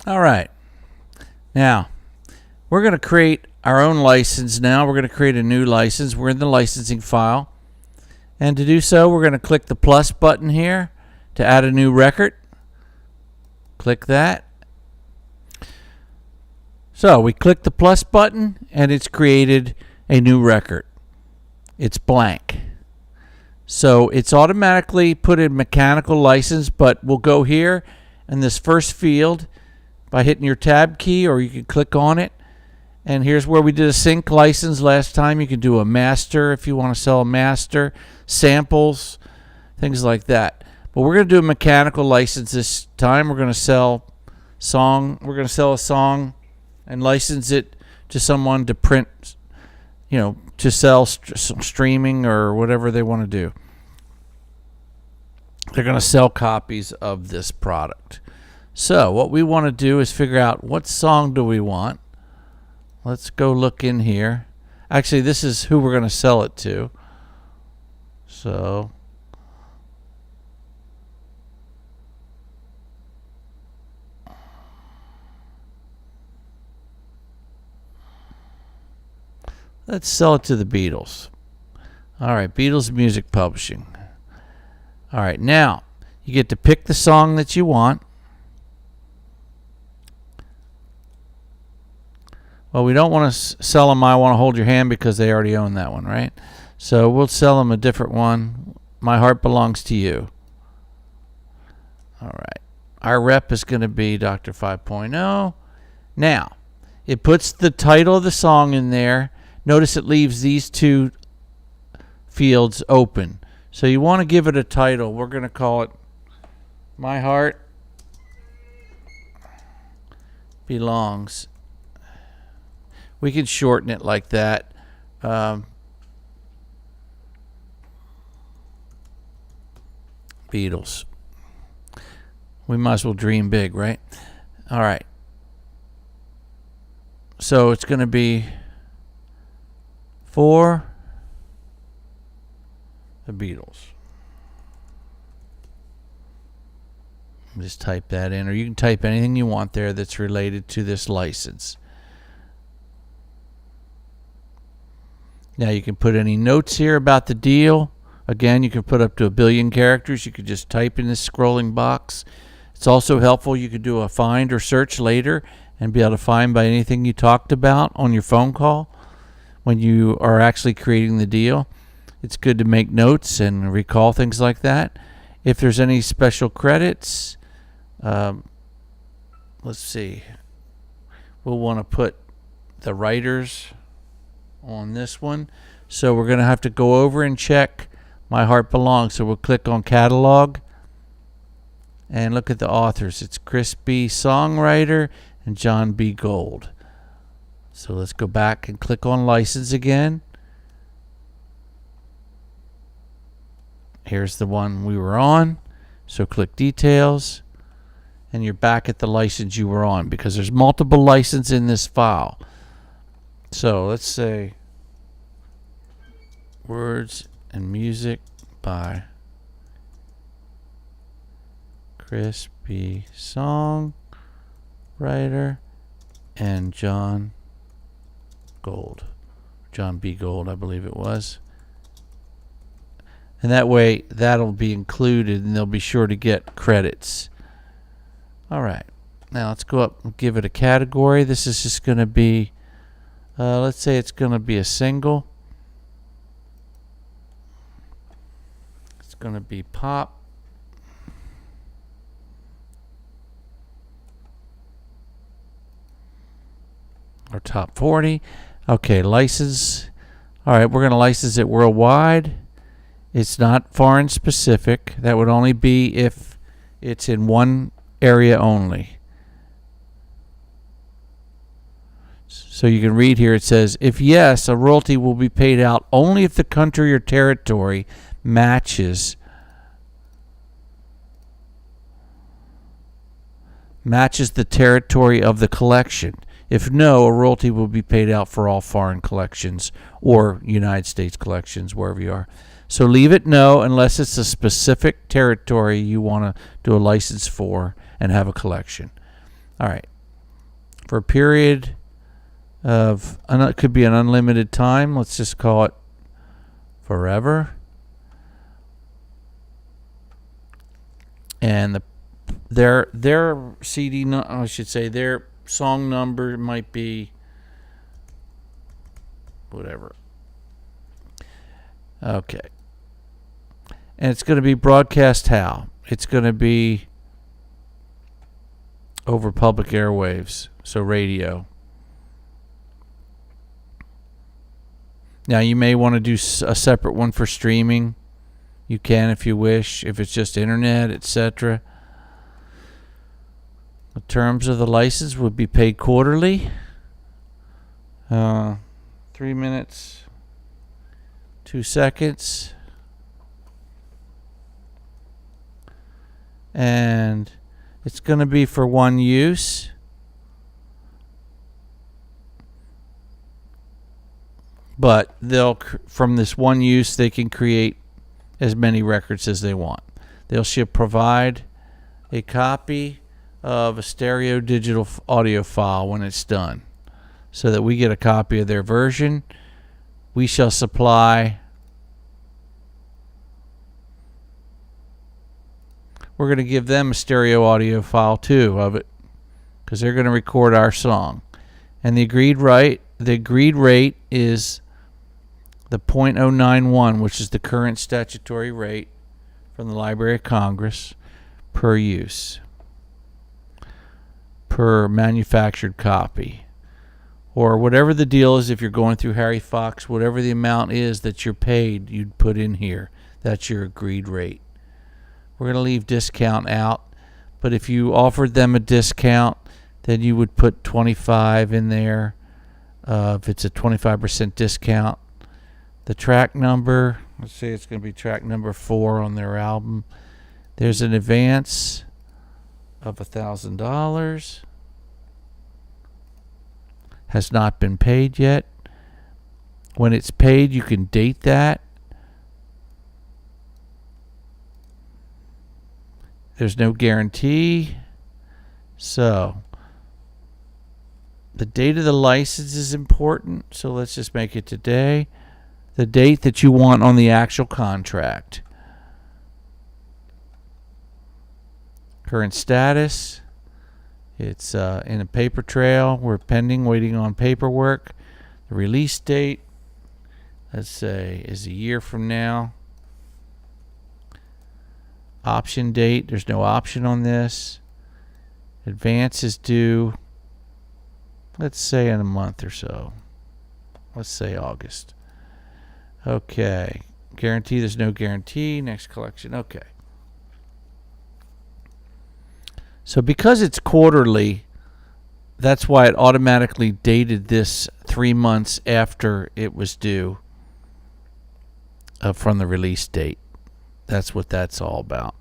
All right. Now, we're going to create our own license now. We're going to create a new license. We're in the licensing file. And to do so, we're going to click the plus button here to add a new record. Click that. So we click the plus button and it's created a new record. It's blank. So it's automatically put in mechanical license, but we'll go here in this first field by hitting your tab key, or you can click on it. And here's where we did a sync license last time. You can do a master if you want to sell a master, samples, things like that. But we're going to do a mechanical license this time. We're going to sell a song and license it to someone to print, to sell streaming or whatever they want to do. They're going to sell copies of this product. So what we want to do is figure out what song do we want. Let's go look in here. Actually, this is who we're going to sell it to. So let's sell it to the Beatles. All right, Beatles Music Publishing. All right, now you get to pick the song that you want. Well, we don't want to sell them I Want to Hold Your Hand because they already own that one, right? So we'll sell them a different one. My Heart Belongs to You. All right. Our rep is going to be Dr. 5.0. Now, it puts the title of the song in there. Notice it leaves these two fields open. So you want to give it a title. We're going to call it My Heart Belongs. We can shorten it like that. Beatles. We might as well dream big, right? All right. So it's going to be for the Beatles. Just type that in, or you can type anything you want there that's related to this license. Now you can put any notes here about the deal. Again, you can put up to 1 billion characters. You could just type in this scrolling box. It's also helpful. You could do a find or search later and be able to find by anything you talked about on your phone call when you are actually creating the deal. It's good to make notes and recall things like that. If there's any special credits, let's see. We'll want to put the writers on this one. So we're going to have to go over and check My Heart Belongs. So we'll click on Catalog and look at the authors. It's Chris B. Songwriter and John B. Gold. So let's go back and click on License again. Here's the one we were on. So click Details, and you're back at the license you were on because there's multiple licenses in this file. So let's say Words and Music by Chris B. Songwriter and John B. Gold, I believe it was. And that way that'll be included and they'll be sure to get credits. All right. Now let's go up and give it a category. This is just going to be, let's say it's going to be a single. It's going to be pop. Or top 40. Okay, license. All right, we're going to license it worldwide. It's not foreign specific. That would only be if it's in one area only. So you can read here, it says, if yes, a royalty will be paid out only if the country or territory matches the territory of the collection. If no, a royalty will be paid out for all foreign collections or United States collections, wherever you are. So leave it no unless it's a specific territory you want to do a license for and have a collection. All right. for a period of, it could be an unlimited time. Let's just call it forever. And their CD, I should say, their song number might be whatever. Okay. And it's going to be broadcast how? It's going to be over public airwaves, so radio. Now, you may want to do a separate one for streaming. You can if you wish, if it's just internet, etc. The terms of the license would be paid quarterly. 3 minutes, 2 seconds. And it's going to be for one use. But from this one use, they can create as many records as they want. They'll provide a copy of a stereo digital audio file when it's done, so that we get a copy of their version. We shall supply. We're going to give them a stereo audio file too of it, because they're going to record our song. And the agreed rate is the 0.091, which is the current statutory rate from the Library of Congress per use, per manufactured copy. Or whatever the deal is, if you're going through Harry Fox, whatever the amount is that you're paid, you'd put in here. That's your agreed rate. We're going to leave discount out, but if you offered them a discount, then you would put 25 in there. If it's a 25% discount. The track number, let's say it's going to be track number 4 on their album. There's an advance of $1,000. Has not been paid yet. When it's paid, you can date that. There's no guarantee. So the date of the license is important. So let's just make it today. The date that you want on the actual contract. Current status. It's in a paper trail. We're pending, waiting on paperwork. The release date, let's say, is a year from now. Option date, there's no option on this. Advance is due, let's say, in a month or so. Let's say August. Okay. Guarantee, there's no guarantee. Next collection. Okay. So because it's quarterly, that's why it automatically dated this 3 months after it was due from the release date. That's what that's all about.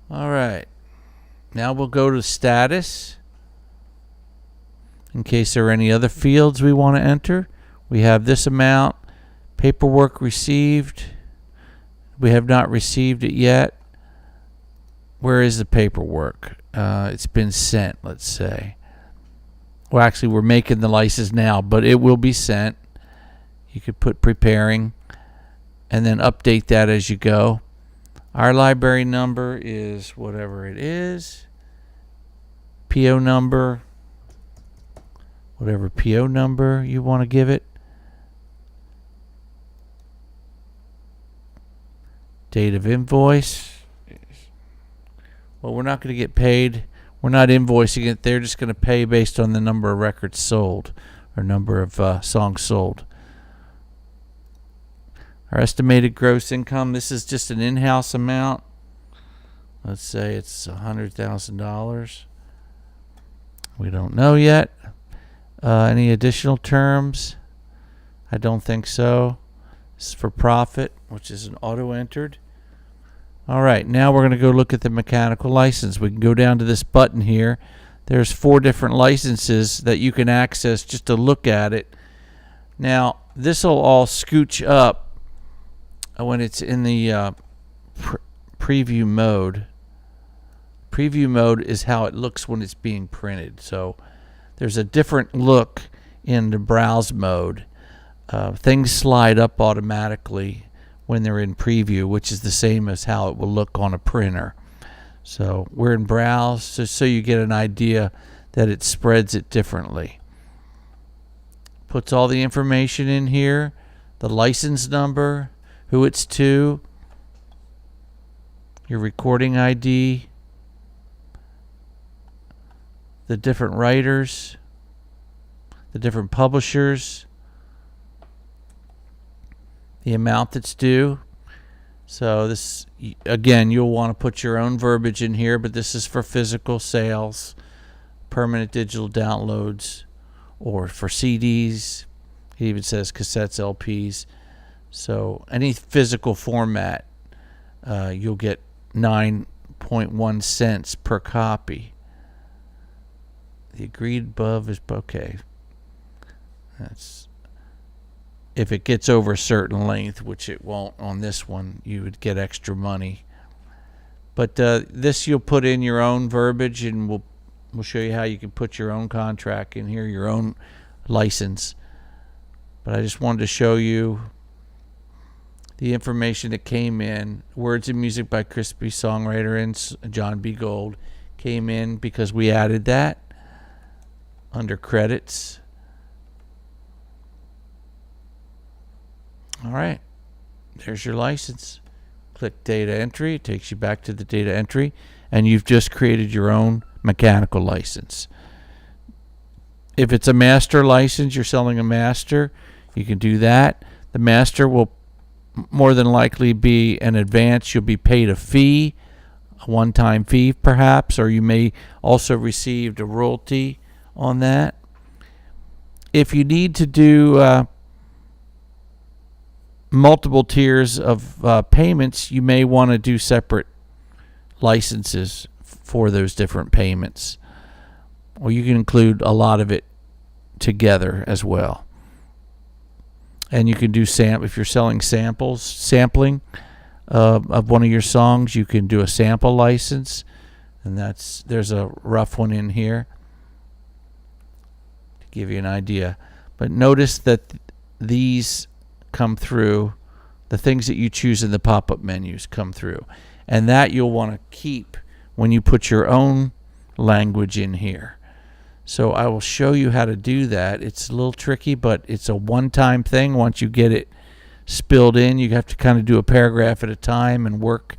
All right. Now we'll go to status. In case there are any other fields we want to enter. We have this amount. Paperwork received. We have not received it yet. Where is the paperwork? It's been sent, let's say. Well, actually, we're making the license now, but it will be sent. You could put preparing and then update that as you go. Our library number is whatever it is. PO number, whatever PO number you want to give it. Date of invoice. Well, we're not going to get paid. We're not invoicing it. They're just going to pay based on the number of records sold or number of songs sold. Our estimated gross income, this is just an in-house amount. Let's say it's $100,000. We don't know yet. Any additional terms? I don't think so. This is for profit, which is an auto-entered. All right, now we're going to go look at the mechanical license. We can go down to this button here. There's 4 different licenses that you can access just to look at it. Now, this will all scooch up when it's in the preview mode. Preview mode is how it looks when it's being printed. So there's a different look in the browse mode. Things slide up automatically when they're in preview, which is the same as how it will look on a printer. So we're in browse, just so you get an idea that it spreads it differently. Puts all the information in here, the license number, who it's to, your recording ID, the different writers, the different publishers, the amount that's due. So this, again, you'll want to put your own verbiage in here, but this is for physical sales, permanent digital downloads, or for CDs. It even says cassettes, LPs. So any physical format, you'll get 9.1 cents per copy. The agreed above is okay. That's if it gets over a certain length, which it won't on this one, you would get extra money. But this you'll put in your own verbiage, and we'll show you how you can put your own contract in here, your own license. But I just wanted to show you the information that came in. Words and music by Crispy Songwriter and John B. Gold came in because we added that under credits. All right, there's your license. Click data entry. It takes you back to the data entry, and you've just created your own mechanical license. If it's a master license, you're selling a master, you can do that. The master will more than likely be an advance. You'll be paid a fee, a one-time fee perhaps, or you may also receive a royalty on that. If you need to do multiple tiers of payments, you may want to do separate licenses for those different payments, or you can include a lot of it together as well. And you can do if you're selling sampling of one of your songs, you can do a sample license, and there's a rough one in here to give you an idea. But notice that these come through, the things that you choose in the pop-up menus come through, and that you'll want to keep when you put your own language in here. So I will show you how to do that. It's a little tricky, but it's a one-time thing. Once you get it spilled in, you have to kind of do a paragraph at a time and work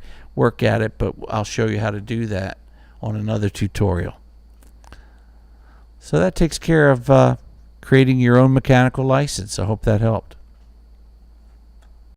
at it, but I'll show you how to do that on another tutorial. So that takes care of creating your own mechanical license. I hope that helped.